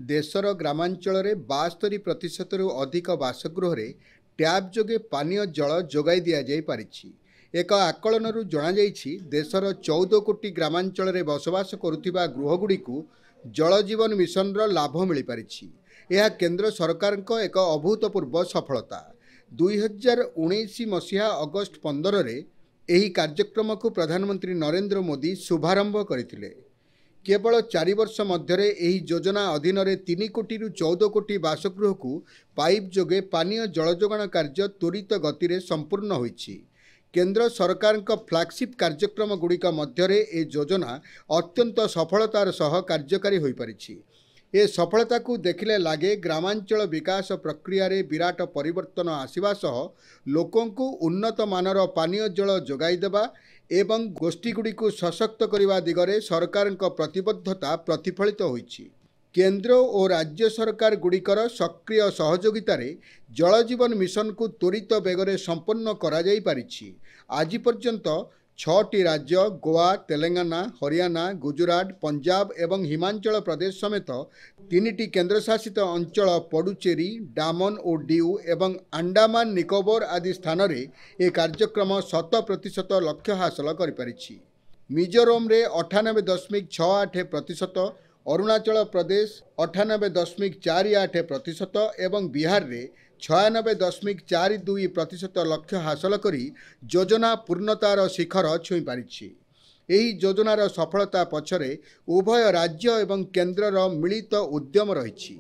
देशर ग्रामांचल 72% अधिक बासगृह ट्याप जोगे पानीय जल जोगाई दि जाई। एक आकलन जणाई देशर 14 कोटी ग्रामांचल बसवास करुवा गृहगुड़ी जल जीवन मिशन लाभ मिल पारिछि। यह केंद्र सरकार एक अभूतपूर्व सफलता। 2019 मसीहा अगस्ट 15 रे एही कार्यक्रम को प्रधानमंत्री नरेंद्र मोदी शुभारंभ करथिले। केवल 4 वर्ष मध्य एही योजना अधीन 3 कोटी 14 कोटी बासगृह को पाइप जोगे पानीय जल जोगाण कार्य त्वरित गति में संपूर्ण होइछि। केंद्र सरकार फ्लैगशिप कार्यक्रम गुड़िक मध्य ए योजना अत्यंत सफलतार सह कार्यकारी हो पारिछि। ए सफलता को देखिले लागे ग्रामांचल विकास प्रक्रिया रे विराट परिवर्तन आसिबा सह लोकों को उन्नत मानर पानीय जल जोगाई देबा एवं गोष्ठीगुड़ी को सशक्त करने दिगरे सरकार प्रतिबद्धता प्रतिफलित होइछि। केंद्र और राज्य सरकार गुड़िकर सक्रिय सहयोगितार जल जीवन मिशन को त्वरित बेगरे संपन्न करा जाई पारिछि। आज पर्यंत 6टी राज्य गोवा, तेलंगाना, हरियाणा, गुजरात, पंजाब एवं हिमाचल प्रदेश समेत 3टी केंद्रशासित अंचल पुडुचेरी, डामन और डिउ एवं अंडमान निकोबर आदि स्थान रे ए कार्यक्रम 100% लक्ष्य हासिल कर पारिछि। मिजोरम रे 98.68%, अरुणाचल प्रदेश 98.48% एवं बिहार रे 96.42% लक्ष्य हासिल करी योजना पूर्णतार शिखर छुई पारिछि। एही योजनार सफलता पछरे उभय राज्य एवं केंद्रर मिलित उद्यम रहिछि।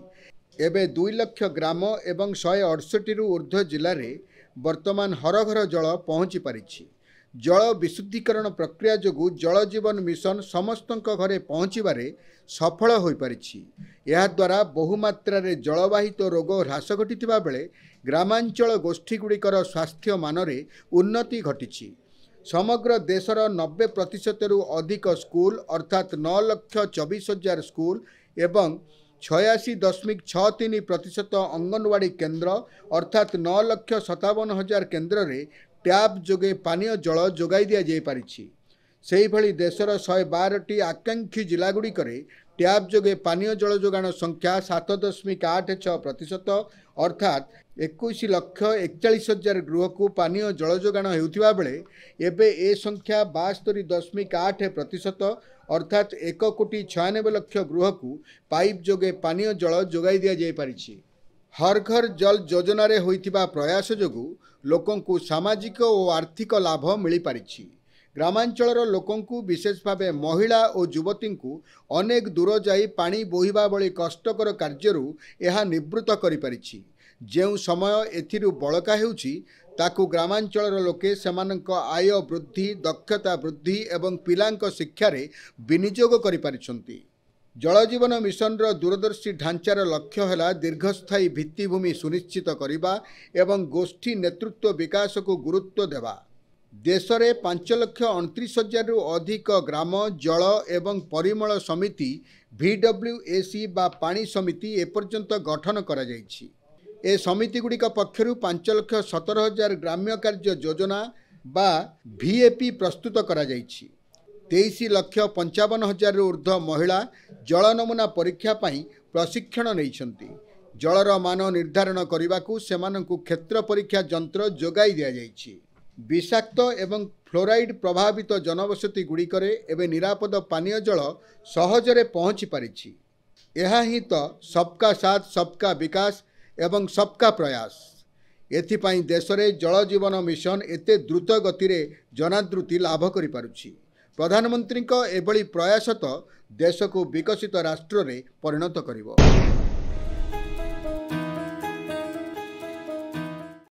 एबे 2 लाख ग्राम एवं 168 रु ऊर्ध्व जिले में वर्तमान हर घर जल पहुँची पारिछि। जल विशुद्धीकरण प्रक्रिया जोगु जल जीवन मिशन समस्तक घरे पहुँचबारे सफल हो पारिछि। यह द्वारा बहुमात्रा रे जलवाहित रोग ह्रास घटिथिबा बेले ग्रामांचल गोष्ठीगुड़िकर स्वास्थ्य मानरे उन्नति घटिछि। समग्र देशर 90% रु अधिक स्कूल अर्थात 9,24,000 स्कूल एवं 86.63% अंगनवाड़ी केन्द्र अर्थात 9,57,000 केन्द्र रे ट्याप जोगे पानीय जल जोगाई दि जाई पारिछि। सेही भली देशर 112टी आकांक्षी जिलागुड़िक ट्याप जोगे पानीय जल जोगाण संख्या 7.86% अर्थात 21,41,000 गृह को पानीय जल जोगाण हेउथिबा बेले एबे ए संख्या 72.8% अर्थात 1,96,00,000 गृह को पाइप जोगे पानीय जल जोगाई दि जाई पारिछि। हर घर जल योजना रे होइथिबा प्रयास जोगु लोकों को सामाजिक और आर्थिक लाभ मिल पारिछि। ग्रामांचल लोकों को विशेष भाव महिला और युवती को अनेक दूर जाई पानी बोहिबा भली कष्टकर कार्यरू यह निवृत्त करि पारिछि। जेउ समय एथिरु बळका हेउछि ताकु ग्रामांचल लोके सेमानक आय वृद्धि, दक्षता वृद्धि एवं पिलांक शिक्षा रे विनियोग करि पारिछन्ति। जल जीवन मिशन दूरदर्शी ढांचार लक्ष्य है दीर्घस्थायी भित्तिभूमि सुनिश्चित करने एवं गोष्ठी नेतृत्व विकास को गुरुत्व देवा। देश में 5,29,000 रु अधिक ग्राम जल एवं परिमल समिति VWAC बा पानी समिति एपर्यंत गठन करा जायछि। ए समिति गुड़िक पक्षर 5,17,000 ग्राम्य कार्य योजना बा VAP प्रस्तुत करा जायछि। 23,55,000 रु ऊर्ध्व महिला जल नमूना परीक्षा पाई प्रशिक्षण नैछन्ति। जलर मान निर्धारण करने को सेमानंकु क्षेत्र परीक्षा यंत्र जोगाई दिया जायछि। विषाक्त एवं फ्लोराइड प्रभावित जनबसती गुड़िकरे एवं निरापद पानीय जल सहजरे पहुँची पारिछि। यह ही तो सबका साथ सबका विकास एवं सबका प्रयास। एथिपाई देश में जल जीवन मिशन एते द्रुत गति रे जनादृति लाभ करि पारुछि। प्रधानमंत्री एभली प्रयास तो देश को विकसित राष्ट्र रे परिणत करिवो।